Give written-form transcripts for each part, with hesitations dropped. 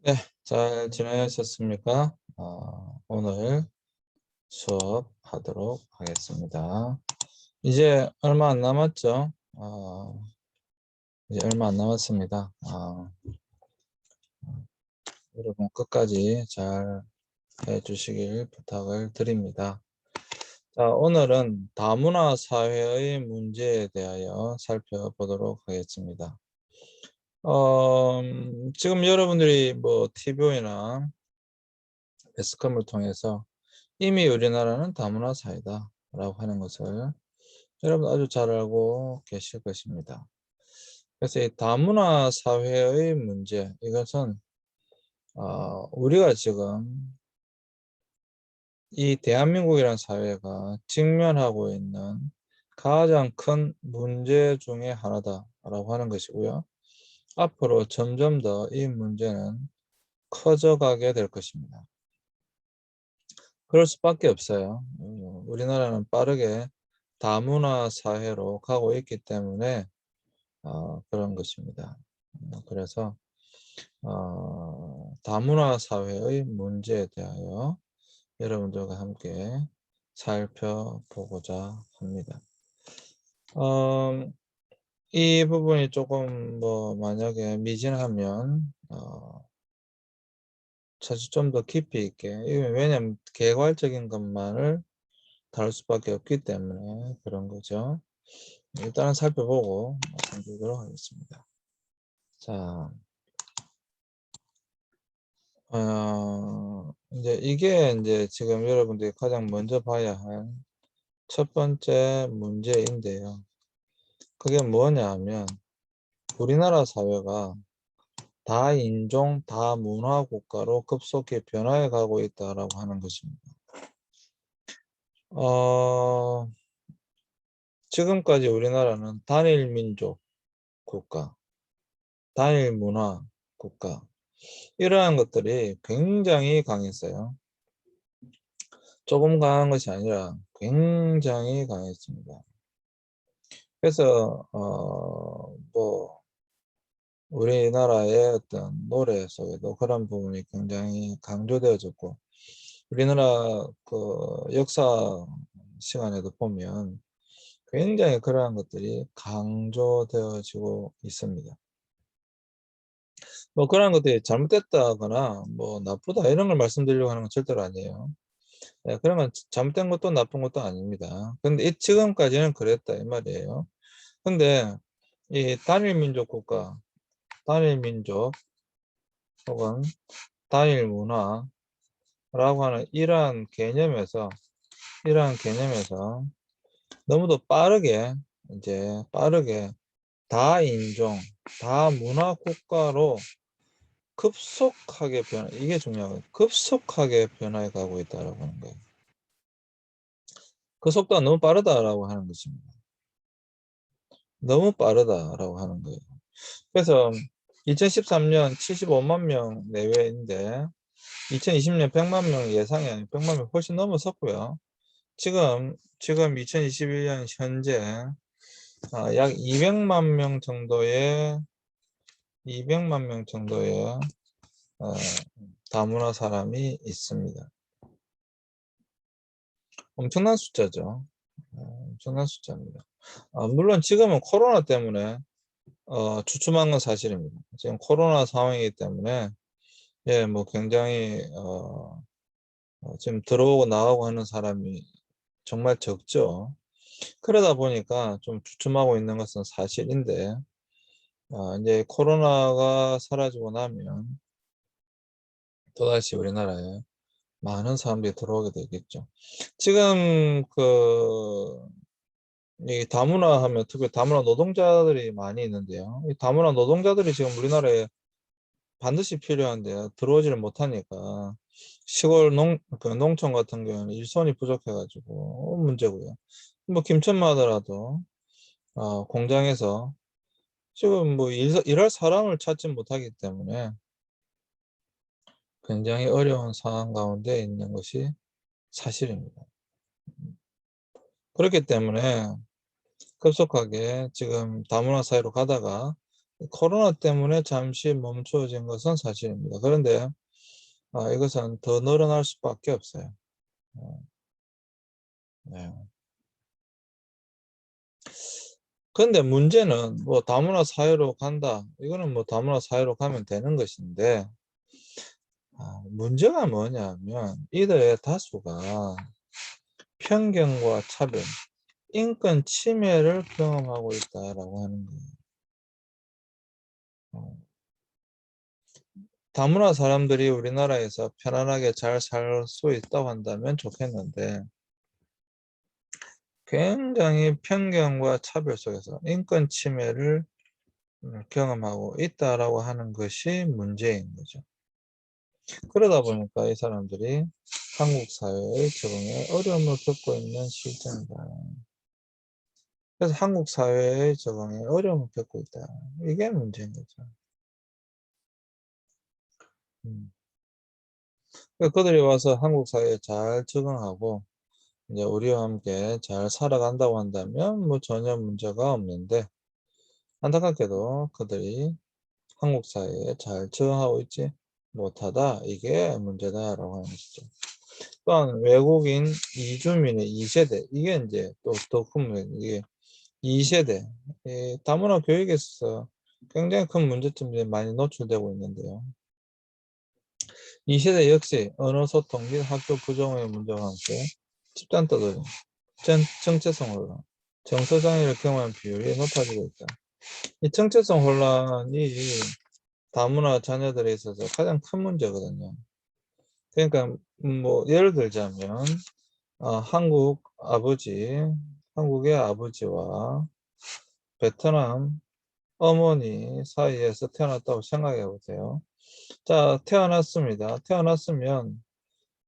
네, 잘 지내셨습니까? 오늘 수업하도록 하겠습니다. 이제 얼마 안 남았죠? 이제 얼마 안 남았습니다. 여러분 끝까지 잘 해주시길 부탁을 드립니다. 자, 오늘은 다문화 사회의 문제에 대하여 살펴보도록 하겠습니다. 지금 여러분들이 뭐 TV나 매스컴을 통해서 이미 우리나라는 다문화 사회다 라고 하는 것을 여러분 아주 잘 알고 계실 것입니다. 그래서 이 다문화 사회의 문제, 이것은 우리가 지금 이 대한민국이라는 사회가 직면하고 있는 가장 큰 문제 중에 하나다라고 하는 것이고요. 앞으로 점점 더 이 문제는 커져가게 될 것입니다. 그럴 수밖에 없어요. 우리나라는 빠르게 다문화 사회로 가고 있기 때문에 그런 것입니다. 그래서 다문화 사회의 문제에 대하여 여러분들과 함께 살펴보고자 합니다. 이 부분이 조금 뭐 만약에 미진하면 사실 좀 더 깊이 있게, 왜냐하면 개괄적인 것만을 다룰 수밖에 없기 때문에 그런 거죠. 일단은 살펴보고 말씀드리도록 하겠습니다. 자, 이제 이게 지금 여러분들이 가장 먼저 봐야 할 첫 번째 문제인데요. 그게 뭐냐 하면 우리나라 사회가 다인종, 다문화 국가로 급속히 변화해 가고 있다라고 하는 것입니다. 지금까지 우리나라는 단일 민족 국가, 단일 문화 국가, 이러한 것들이 굉장히 강했어요. 조금 강한 것이 아니라 굉장히 강했습니다. 그래서 뭐 우리나라의 어떤 노래 속에도 그런 부분이 굉장히 강조되어졌고, 우리나라 그 역사 시간에도 보면 굉장히 그러한 것들이 강조되어지고 있습니다. 뭐 그러한 것들이 잘못됐다거나 뭐 나쁘다 이런 걸 말씀드리려고 하는 건 절대로 아니에요. 네, 그런 건 잘못된 것도 나쁜 것도 아닙니다. 근데 지금까지는 그랬다 이 말이에요. 근데 이 단일민족 국가, 단일민족 혹은 단일문화라고 하는 이러한 개념에서 너무도 빠르게 다인종, 다문화 국가로 급속하게 이게 중요하거든요. 급속하게 변화해 가고 있다라고 하는 거예요. 그 속도가 너무 빠르다라고 하는 것입니다. 너무 빠르다라고 하는 거예요. 그래서 2013년 75만 명 내외인데 2020년 100만 명 예상이 아니고 100만 명 훨씬 넘어섰고요. 지금 2021년 현재 약 200만 명 정도의 다문화 사람이 있습니다. 엄청난 숫자죠. 엄청난 숫자입니다. 물론 지금은 코로나 때문에 주춤한 건 사실입니다. 지금 코로나 상황이기 때문에 뭐 굉장히 지금 들어오고 나가고 하는 사람이 정말 적죠. 그러다 보니까 좀 주춤하고 있는 것은 사실인데 이제 코로나가 사라지고 나면 또다시 우리나라에 많은 사람들이 들어오게 되겠죠. 지금 이 다문화 하면 특히 다문화 노동자들이 많이 있는데요. 이 다문화 노동자들이 지금 우리나라에 반드시 필요한데 들어오지를 못하니까 시골 농촌 같은 경우는 일손이 부족해가지고 문제고요. 뭐 김천만 하더라도 공장에서 지금 뭐 일할 사람을 찾지 못하기 때문에 굉장히 어려운 상황 가운데 있는 것이 사실입니다. 그렇기 때문에 급속하게 지금 다문화 사회로 가다가 코로나 때문에 잠시 멈춰진 것은 사실입니다. 그런데 이것은 더 늘어날 수밖에 없어요. 어, 네. 그런데 문제는 뭐 다문화 사회로 간다. 이거는 뭐 다문화 사회로 가면 되는 것인데 문제가 뭐냐면 이들의 다수가 편견과 차별, 인권 침해를 경험하고 있다라고 하는 거예요. 어, 다문화 사람들이 우리나라에서 편안하게 잘 살 수 있다고 한다면 좋겠는데 굉장히 편견과 차별 속에서 인권 침해를 경험하고 있다라고 하는 것이 문제인 거죠. 그러다 보니까 이 사람들이 한국 사회의 적응에 어려움을 겪고 있는 실정이다. 그래서 한국 사회의 적응에 어려움을 겪고 있다. 이게 문제인 거죠. 음. 그들이 와서 한국 사회에 잘 적응하고 이제 우리와 함께 잘 살아간다고 한다면 뭐 전혀 문제가 없는데 안타깝게도 그들이 한국 사회에 잘 적응하고 있지 못하다. 이게 문제다라고 하는 것이죠. 또한 외국인 이주민의 2세대 이게 이제 또 더 큰 문제 이게 2세대 다문화 교육에 있어서 굉장히 큰 문제점들이 많이 노출되고 있는데요. 2세대 역시 언어 소통 및 학교 부정의 문제와 함께 집단 떠돌이, 정체성 혼란, 정서장애를 경험한 비율이 높아지고 있다. 이 정체성 혼란이 다문화 자녀들에 있어서 가장 큰 문제거든요. 그러니까 뭐 예를 들자면 한국 아버지, 한국의 아버지와 베트남 어머니 사이에서 태어났다고 생각해 보세요. 자, 태어났습니다. 태어났으면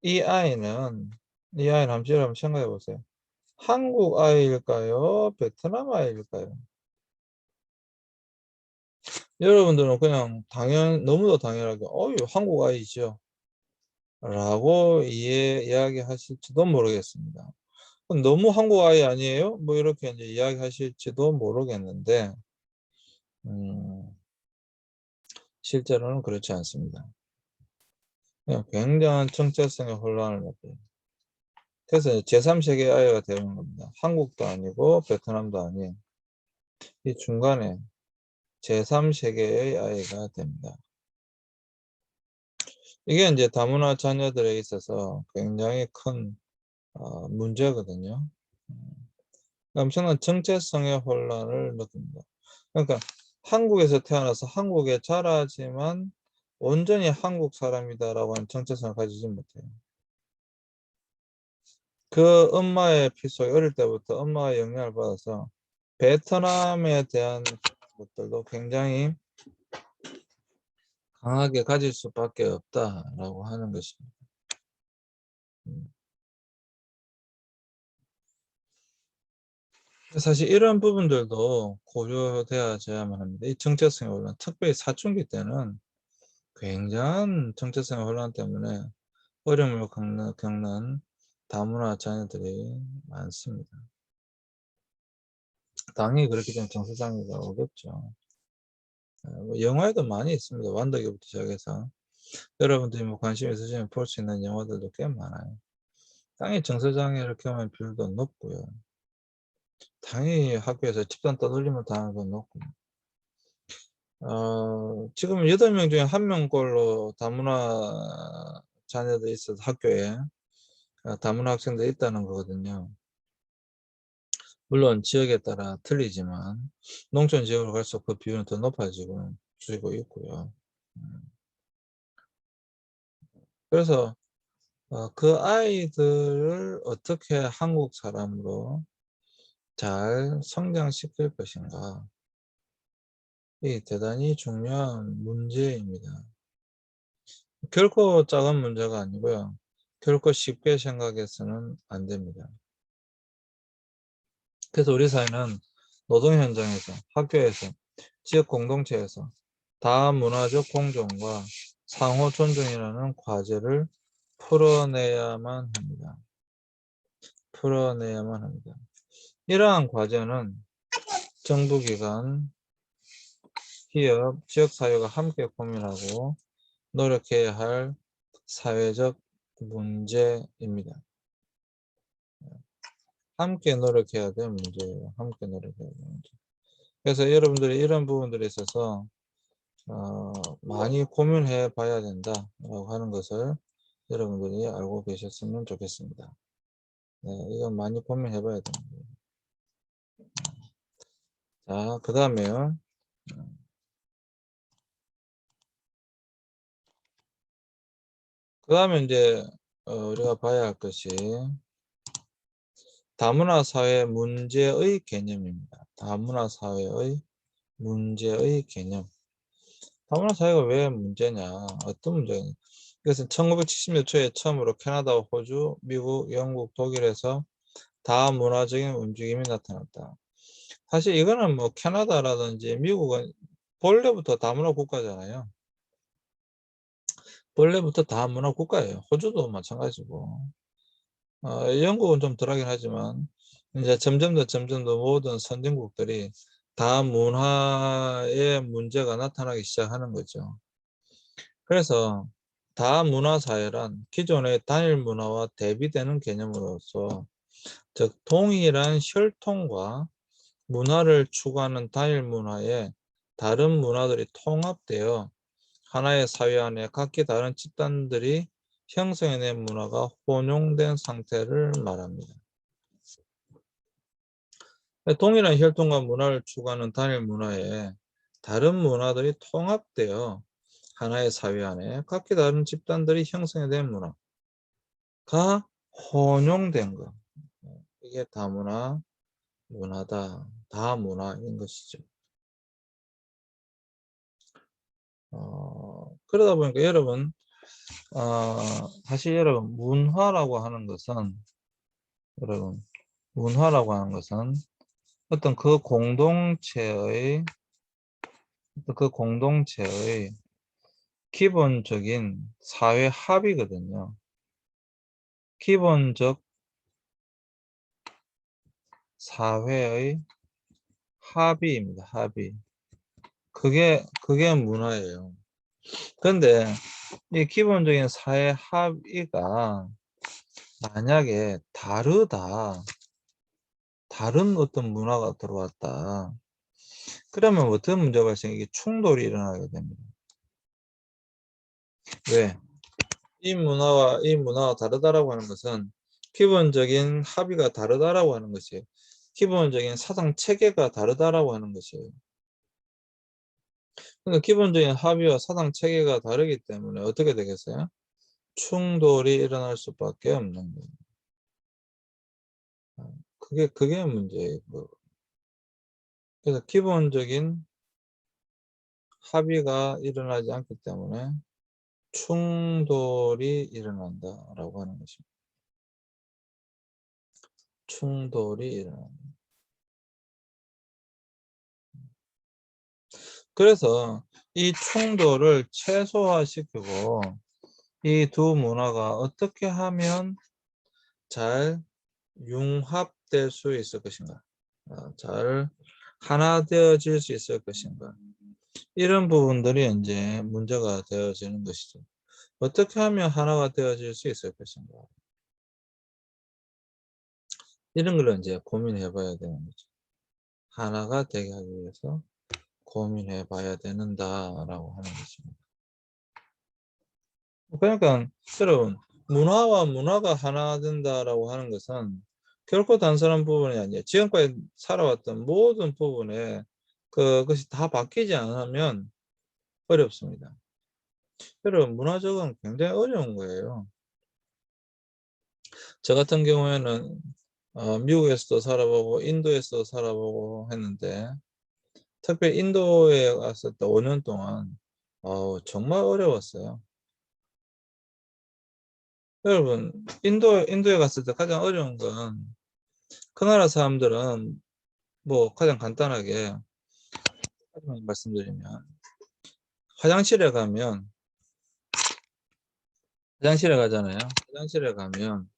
이 아이는 한번 생각해 보세요. 한국 아이일까요? 베트남 아이일까요? 여러분들은 그냥 너무도 당연하게 한국 아이죠 라고 이야기하실지도 모르겠습니다. 너무 한국 아이 아니에요? 뭐 이렇게 이제 이야기하실지도 모르겠는데 음, 실제로는 그렇지 않습니다. 그냥 굉장한 정체성의 혼란을 겪어요. 그래서 제3세계 아이가 되는 겁니다. 한국도 아니고 베트남도 아닌 이 중간에 제3세계의 아이가 됩니다. 이게 이제 다문화 자녀들에 있어서 굉장히 큰 문제거든요. 엄청난 정체성의 혼란을 느낍니다. 그러니까 한국에서 태어나서 한국에 자라지만 온전히 한국 사람이다라고 하는 정체성을 가지지 못해요. 그 엄마의 피 속에 어릴 때부터 엄마의 영향을 받아서 베트남에 대한 것들도 굉장히 강하게 가질 수밖에 없다라고 하는 것입니다. 음. 사실 이런 부분들도 고려되어야만 합니다. 이 정체성의 혼란, 특별히 사춘기 때는 굉장한 정체성의 혼란 때문에 어려움을 겪는 다문화 자녀들이 많습니다. 당연히 그렇기 때문에 정서장애가 오겠죠. 뭐 영화에도 많이 있습니다. 완덕이부터 시작해서 여러분들이 뭐 관심 있으시면 볼 수 있는 영화들도 꽤 많아요. 당연히 정서장애를 경험한 비율도 높고요. 당연히 학교에서 집단 떠돌림을 당하는 건 높고 지금 8명 중에 1명꼴로 다문화 자녀들이 있어서 학교에 다문화 학생들이 있다는 거거든요. 물론 지역에 따라 틀리지만 농촌 지역으로 갈수록 그 비율은 더 높아지고 있고요. 음, 그래서 그 아이들을 어떻게 한국 사람으로 잘 성장시킬 것인가 이 대단히 중요한 문제입니다. 결코 작은 문제가 아니고요. 결코 쉽게 생각해서는 안 됩니다. 그래서 우리 사회는 노동 현장에서, 학교에서, 지역 공동체에서 다문화적 공존과 상호 존중이라는 과제를 풀어내야만 합니다. 풀어내야만 합니다. 이러한 과제는 정부기관, 기업, 지역사회가 함께 고민하고 노력해야 할 사회적 문제입니다. 함께 노력해야 될 문제예요. 함께 노력해야 될 문제. 그래서 여러분들이 이런 부분들에 있어서 많이 고민해 봐야 된다라고 하는 것을 여러분들이 알고 계셨으면 좋겠습니다. 네, 이건 많이 고민해 봐야 됩니다. 자, 그 다음에요. 그 다음에 이제 우리가 봐야 할 것이 다문화 사회 문제의 개념입니다. 다문화 사회의 문제의 개념. 다문화 사회가 왜 문제냐? 어떤 문제냐? 이것은 1970년 초에 처음으로 캐나다, 호주, 미국, 영국, 독일에서 다문화적인 움직임이 나타났다. 사실 이거는 뭐 캐나다라든지 미국은 본래부터 다문화 국가잖아요. 본래부터 다문화 국가예요. 호주도 마찬가지고. 영국은 좀 덜하긴 하지만 이제 점점 더 모든 선진국들이 다문화의 문제가 나타나기 시작하는 거죠. 그래서 다문화 사회란 기존의 단일 문화와 대비되는 개념으로서 즉 동일한 혈통과 문화를 추구하는 단일 문화에 다른 문화들이 통합되어 하나의 사회 안에 각기 다른 집단들이 형성해낸 문화가 혼용된 상태를 말합니다. 동일한 혈통과 문화를 추구하는 단일 문화에 다른 문화들이 통합되어 하나의 사회 안에 각기 다른 집단들이 형성된 문화가 혼용된 것. 이게 다문화 문화다. 다문화인 것이죠. 그러다 보니까 여러분, 사실 여러분, 문화라고 하는 것은 어떤 그 공동체의 기본적인 사회 합의거든요. 기본적 사회의 합의입니다. 합의. 그게 문화예요. 그런데 이 기본적인 사회 합의가 만약에 다른 어떤 문화가 들어왔다. 그러면 어떤 문제가 발생해? 충돌이 일어나게 됩니다. 왜? 이 문화가 다르다라고 하는 것은 기본적인 합의가 다르다라고 하는 것이에요. 기본적인 사상 체계가 다르다라고 하는 것이에요. 그러니까 기본적인 합의와 사상 체계가 다르기 때문에 어떻게 되겠어요? 충돌이 일어날 수밖에 없는 거예요. 그게 문제예요. 그래서 기본적인 합의가 일어나지 않기 때문에 충돌이 일어난다라고 하는 것입니다. 충돌이 일어난다. 그래서 이 충돌을 최소화시키고 이 두 문화가 어떻게 하면 잘 융합될 수 있을 것인가, 잘 하나 되어질 수 있을 것인가, 이런 부분들이 이제 문제가 되어지는 것이죠. 어떻게 하면 하나가 되어질 수 있을 것인가, 이런 걸 이제 고민해 봐야 되는 거죠. 하나가 되게 하기 위해서 고민해 봐야 되는다라고 하는 것입니다. 그러니까 여러분, 문화와 문화가 하나 된다라고 하는 것은 결코 단순한 부분이 아니에요. 지금까지 살아왔던 모든 부분에 그것이 다 바뀌지 않으면 어렵습니다. 여러분, 문화적은 굉장히 어려운 거예요. 저 같은 경우에는 미국에서도 살아보고 인도에서도 살아보고 했는데 특별히 인도에 갔을 때 5년 동안 정말 어려웠어요. 여러분, 인도에 갔을 때 가장 어려운 건 그 나라 사람들은 뭐 가장 간단하게 말씀드리면 화장실에 가면 화장실에 가잖아요. 화장실에 가면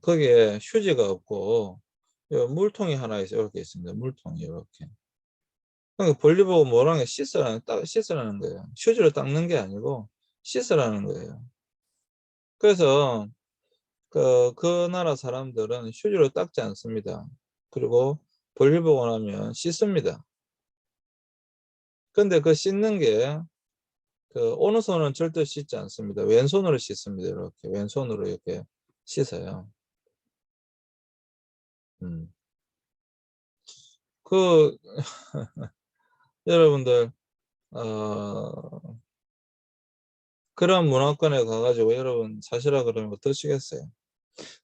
거기에 휴지가 없고 물통이 하나 이렇게 있습니다. 물통이 이렇게. 그러니까 볼일 보고 뭐라는 게 씻으라는 거예요. 휴지로 닦는 게 아니고 씻으라는 거예요. 그래서 그 나라 사람들은 휴지로 닦지 않습니다. 그리고 볼일 보고 나면 씻습니다. 근데 그 씻는 게 오른손은 절대 씻지 않습니다. 왼손으로 씻습니다. 이렇게 왼손으로 이렇게 씻어요. 음. 그 여러분들 그런 문화권에 가가지고 여러분 사시라 그러면 어떠시겠어요?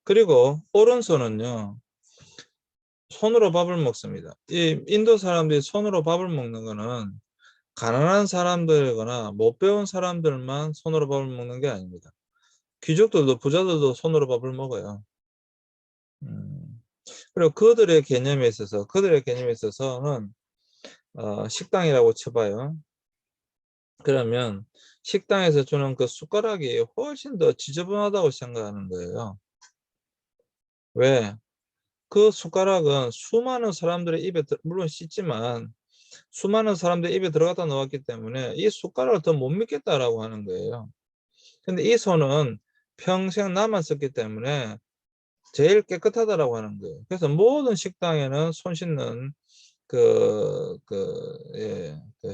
그리고 오른손은요 손으로 밥을 먹습니다. 이 인도 사람들이 손으로 밥을 먹는 거는 가난한 사람들이거나 못 배운 사람들만 손으로 밥을 먹는 게 아닙니다. 귀족들도 부자들도 손으로 밥을 먹어요. 그리고 그들의 개념에 있어서는 식당이라고 쳐봐요. 그러면 식당에서 주는 그 숟가락이 훨씬 더 지저분하다고 생각하는 거예요. 왜? 그 숟가락은 수많은 사람들의 입에 물론 씻지만 수많은 사람들의 입에 들어갔다 나왔기 때문에 이 숟가락을 더 못 믿겠다라고 하는 거예요. 근데 이 손은 평생 남았었기 때문에 제일 깨끗하다라고 하는 거예요. 그래서 모든 식당에는 손 씻는 그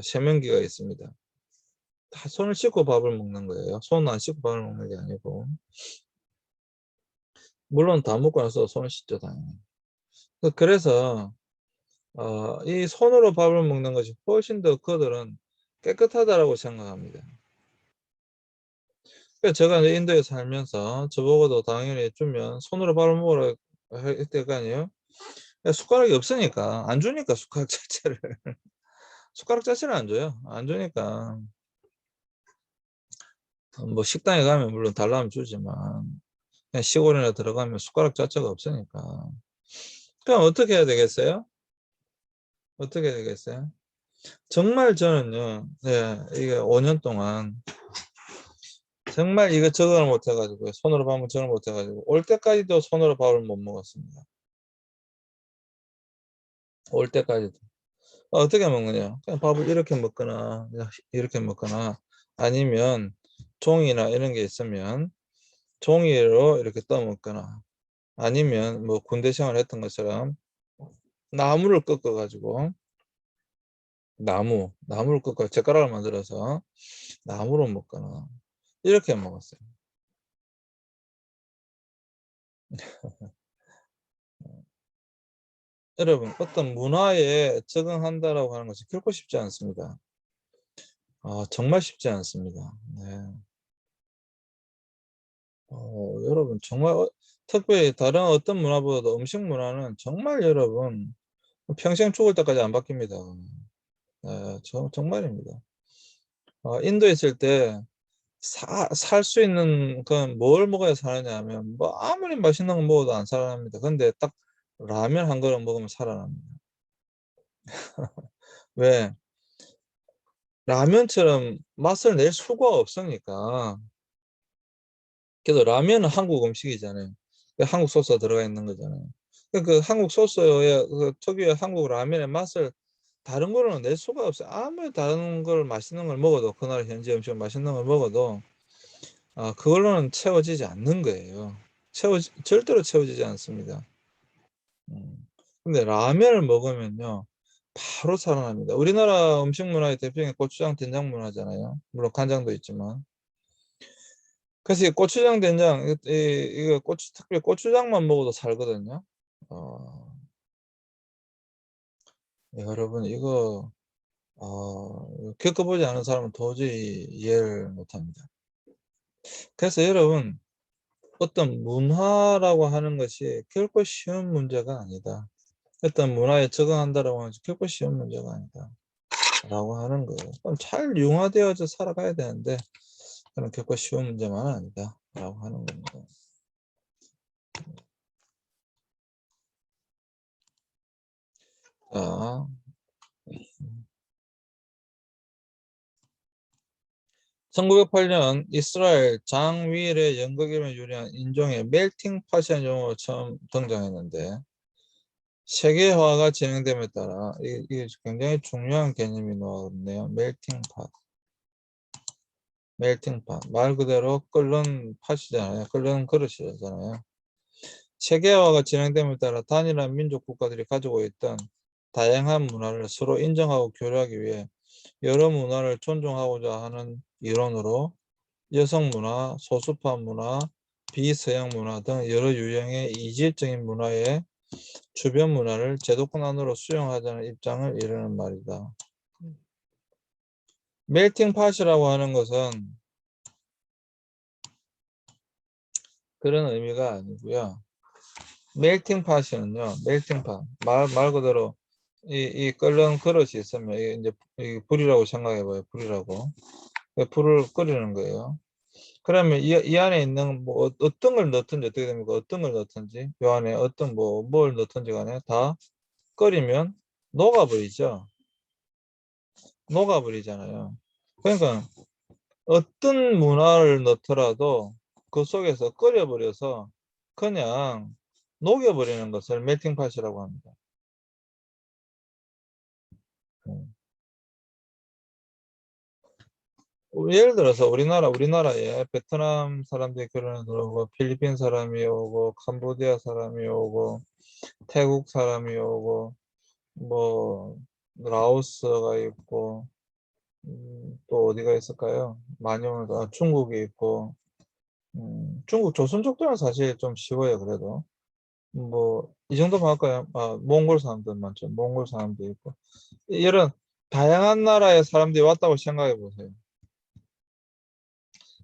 세면기가 있습니다. 다 손을 씻고 밥을 먹는 거예요. 손 안 씻고 밥을 먹는 게 아니고. 물론 다 먹고 나서 손을 씻죠, 당연히. 그래서 이 손으로 밥을 먹는 것이 훨씬 더 그들은 깨끗하다라고 생각합니다. 그래서 제가 이제 인도에 살면서 저보고도 당연히 주면 손으로 밥을 먹으라 할 때가 아니에요. 숟가락이 없으니까 안 주니까 숟가락 자체를 숟가락 자체를 안 줘요. 안 주니까 뭐 식당에 가면 물론 달라면 주지만 그냥 시골이나 들어가면 숟가락 자체가 없으니까. 그럼 어떻게 해야 되겠어요? 어떻게 해야 되겠어요? 정말 저는요, 네, 이게 5년 동안 정말 이거 적응을 못 해가지고 손으로 밥을 적응을 못 해가지고 올 때까지도 손으로 밥을 못 먹었습니다. 올 때까지도. 어떻게 먹느냐? 그냥 밥을 이렇게 먹거나 이렇게 먹거나 아니면 종이나 이런 게 있으면 종이로 이렇게 떠 먹거나 아니면 뭐 군대 생활을 했던 것처럼 나무를 꺾어 가지고 나무를 꺾어 젓가락을 만들어서 나무로 먹거나 이렇게 먹었어요. 여러분 어떤 문화에 적응한다라고 하는 것이 결코 쉽지 않습니다. 정말 쉽지 않습니다. 네. 여러분 정말 특별히 다른 어떤 문화보다도 음식 문화는 정말 여러분 평생 죽을 때까지 안 바뀝니다. 네, 정말입니다. 인도에 있을 때 살 수 있는 건 뭘 먹어야 사느냐 하면 뭐 아무리 맛있는 거 먹어도 안 살아납니다. 근데 딱 라면 한 그릇 먹으면 살아납니다. 왜? 라면처럼 맛을 낼 수가 없으니까. 그래서 라면은 한국 음식이잖아요. 한국 소스가 들어가 있는 거잖아요. 그 한국 소스의 그 특유의 한국 라면의 맛을 다른 거로는 낼 수가 없어요. 아무리 다른 걸 맛있는 걸 먹어도 그나라 현지 음식 맛있는 걸 먹어도 그걸로는 채워지지 않는 거예요. 절대로 채워지지 않습니다. 근데 라면을 먹으면요 바로 살아납니다. 우리나라 음식 문화의 대표적인 고추장 된장 문화잖아요. 물론 간장도 있지만. 그래서 이 고추장 된장 이거 특별히 고추장만 먹어도 살거든요. 어, 여러분 이거 겪어보지 않은 사람은 도저히 이해를 못합니다. 그래서 여러분 어떤 문화라고 하는 것이 결코 쉬운 문제가 아니다. 어떤 문화에 적응한다라고 하는 것이 결코 쉬운 문제가 아니다. 라고 하는 거예요. 그럼 잘 융화되어서 살아가야 되는데 그런 결코 쉬운 문제만은 아니다. 라고 하는 겁니다. 자, 1908년 이스라엘 장위일의 연극임을 유래한 인종의 멜팅 팟이라는 용어가 처음 등장했는데 세계화가 진행됨에 따라 이게 굉장히 중요한 개념이 나왔네요. 멜팅팟. 말 그대로 끓는 팥이잖아요. 끓는 그릇이잖아요. 세계화가 진행됨에 따라 단일한 민족 국가들이 가지고 있던 다양한 문화를 서로 인정하고 교류하기 위해 여러 문화를 존중하고자 하는 이론으로 여성 문화, 소수파 문화, 비서양 문화 등 여러 유형의 이질적인 문화의 주변 문화를 제도권 안으로 수용하자는 입장을 이르는 말이다. 멜팅 팟이라고 하는 것은 그런 의미가 아니고요. 멜팅 팟이는요, 멜팅 팟. 말 그대로 이 끓는 그릇이 있으면 이게 이제 이 불이라고 생각해봐요. 불이라고. 불을 끓이는 거예요. 그러면 이 안에 있는 뭐 어떤 걸 넣든지 어떻게 됩니까? 어떤 걸 넣든지 이 안에 어떤 뭘 넣든지 간에 다 끓이면 녹아버리죠. 녹아버리잖아요. 그러니까 어떤 문화를 넣더라도 그 속에서 끓여버려서 그냥 녹여버리는 것을 멜팅팟이라고 합니다. 예를 들어서 우리나라에 베트남 사람들이 결혼을 들어오고 필리핀 사람이 오고 캄보디아 사람이 오고 태국 사람이 오고 뭐 라오스가 있고 또 어디가 있을까요? 많이 오는 중국이 있고 중국 조선족들은 사실 좀 쉬워요. 그래도 뭐 이 정도만 할까요? 몽골 사람들 많죠. 몽골 사람도 있고 이런 다양한 나라의 사람들이 왔다고 생각해 보세요.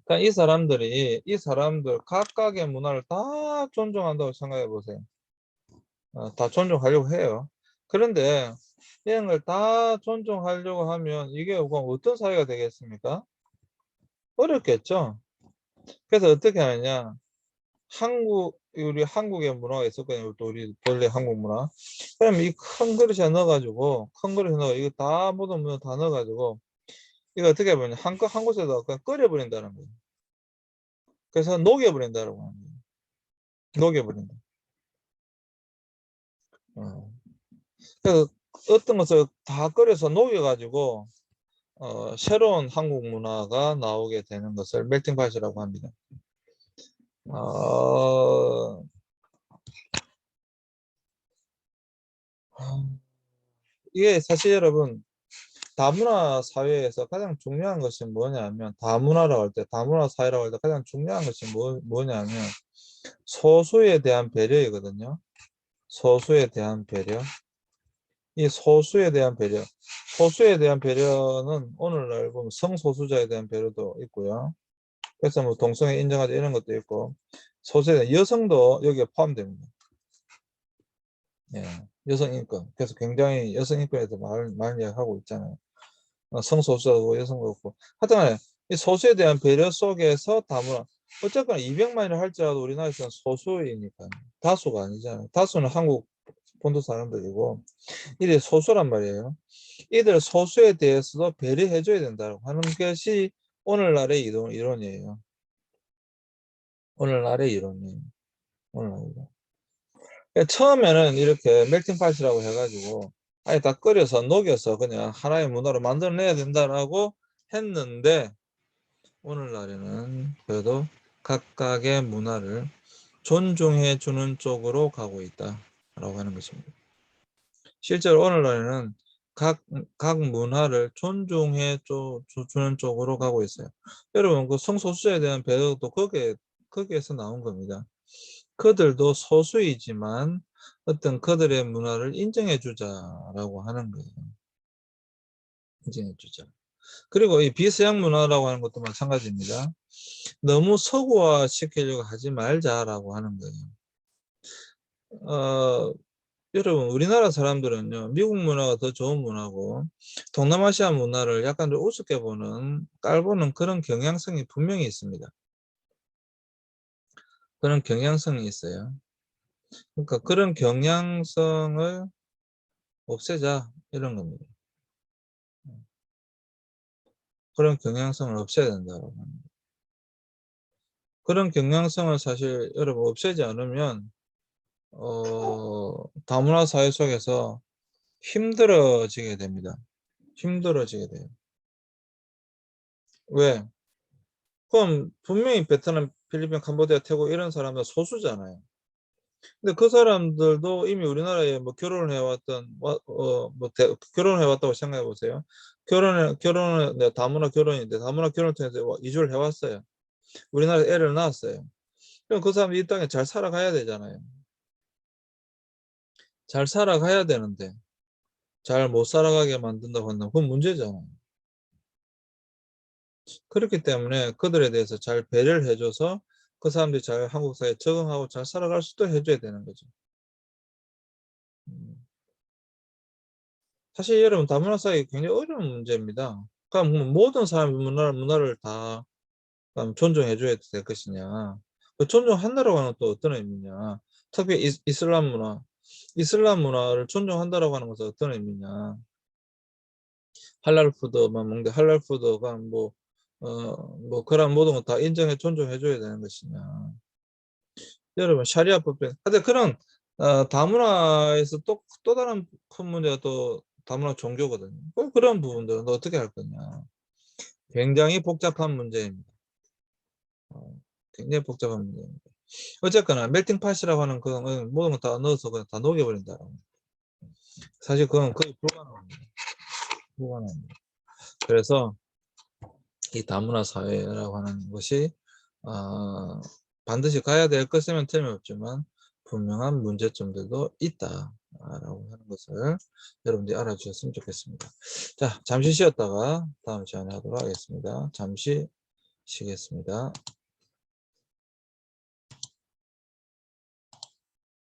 그러니까 이 사람들 각각의 문화를 다 존중한다고 생각해 보세요. 다 존중하려고 해요. 그런데 이런 걸 다 존중하려고 하면 이게 어떤 사회가 되겠습니까? 어렵겠죠. 그래서 어떻게 하느냐? 우리 한국의 문화가 있었거든요. 또 우리 본래 한국 문화. 그럼 이 큰 그릇에 넣어가지고, 큰 그릇에 넣어, 이거 다 모든 문화 다 넣어가지고, 이거 어떻게 보면 한 곳에다 그냥 끓여버린다는 거예요. 그래서 녹여버린다라고 하는 거예요. 녹여버린다. 어. 그래서 어떤 것을 다 끓여서 녹여가지고, 새로운 한국 문화가 나오게 되는 것을 멜팅팟이라고 합니다. 어, 이게 사실 여러분, 다문화 사회에서 가장 중요한 것이 뭐냐면, 다문화라고 할 때, 다문화 사회라고 할 때 가장 중요한 것이 뭐냐면, 소수에 대한 배려이거든요. 소수에 대한 배려. 이 소수에 대한 배려. 소수에 대한 배려는 오늘날 보면 성소수자에 대한 배려도 있고요. 그래서 뭐 동성애 인정하자 이런 것도 있고, 소수에 대한 여성도 여기에 포함됩니다. 예. 여성 인권. 그래서 굉장히 여성 인권에 대해서 많이 이야기하고 있잖아요. 성소수자고 여성도 없고. 하여튼 이 소수에 대한 배려 속에서 다문화. 어쨌거나 200만이라 할지라도 우리나라에서는 소수이니까 다수가 아니잖아요. 다수는 한국 본토 사람들이고 이들 소수란 말이에요. 이들 소수에 대해서도 배려해줘야 된다고 하는 것이 오늘날의 이론이에요. 오늘날의 이론이에요. 오늘날의 이론. 처음에는 이렇게 멜팅팟이라고 해가지고 아예 다 끓여서 녹여서 그냥 하나의 문화로 만들어내야 된다라고 했는데 오늘날에는 그래도 각각의 문화를 존중해 주는 쪽으로 가고 있다라고 하는 것입니다. 실제로 오늘날에는 각 문화를 존중해 주는 쪽으로 가고 있어요. 여러분, 그 성소수자에 대한 배려도 거기에서 나온 겁니다. 그들도 소수이지만 어떤 그들의 문화를 인정해 주자라고 하는 거예요. 인정해 주자. 그리고 이 비서양 문화라고 하는 것도 마찬가지입니다. 너무 서구화 시키려고 하지 말자라고 하는 거예요. 어, 여러분, 우리나라 사람들은요, 미국 문화가 더 좋은 문화고, 동남아시아 문화를 약간 좀 우습게 깔보는 그런 경향성이 분명히 있습니다. 그런 경향성이 있어요. 그러니까 그런 경향성을 없애자, 이런 겁니다. 그런 경향성을 없애야 된다고 합니다. 그런 경향성을 사실 여러분 없애지 않으면 다문화 사회 속에서 힘들어지게 됩니다. 힘들어지게 돼요. 왜? 그럼 분명히 베트남, 필리핀, 캄보디아, 태국 이런 사람들 소수잖아요. 근데 그 사람들도 이미 우리나라에 뭐 결혼을 해왔던, 결혼을 해왔다고 생각해 보세요. 네, 다문화 결혼인데, 다문화 결혼을 통해서 이주를 해왔어요. 우리나라에 애를 낳았어요. 그럼 그 사람이 이 땅에 잘 살아가야 되잖아요. 잘 살아가야 되는데, 잘 못 살아가게 만든다고 한다면 그건 문제잖아요. 그렇기 때문에 그들에 대해서 잘 배려를 해줘서 그 사람들이 잘 한국 사회에 적응하고 잘 살아갈 수도 해줘야 되는 거죠. 음. 사실 여러분 다문화 사회 굉장히 어려운 문제입니다. 그러니까 뭐 모든 사람의 문화를 다 존중해줘야 될 것이냐. 그 존중한다라고 하는 건 또 어떤 의미냐. 특히 이슬람 문화. 이슬람 문화를 존중한다라고 하는 것은 어떤 의미냐. 할랄 푸드만 먹는데 할랄 푸드가 그런 모든 거 다 인정해 존중해줘야 되는 것이냐. 여러분 샤리아법에 근데 그런 다문화에서 또 다른 큰 문제가 또 다문화 종교거든요. 그런 부분들은 어떻게 할 거냐. 굉장히 복잡한 문제입니다. 굉장히 복잡한 문제입니다. 어쨌거나 멜팅팟이라고 하는 그건 모든 걸 다 넣어서 그냥 다 녹여버린다. 사실 그건 거의 불가능합니다. 불가능합니다. 그래서 이 다문화 사회라고 하는 것이 어, 반드시 가야 될 것이면 틀림없지만 분명한 문제점들도 있다라고 하는 것을 여러분들이 알아주셨으면 좋겠습니다. 자, 잠시 쉬었다가 다음 시간에 하도록 하겠습니다. 잠시 쉬겠습니다.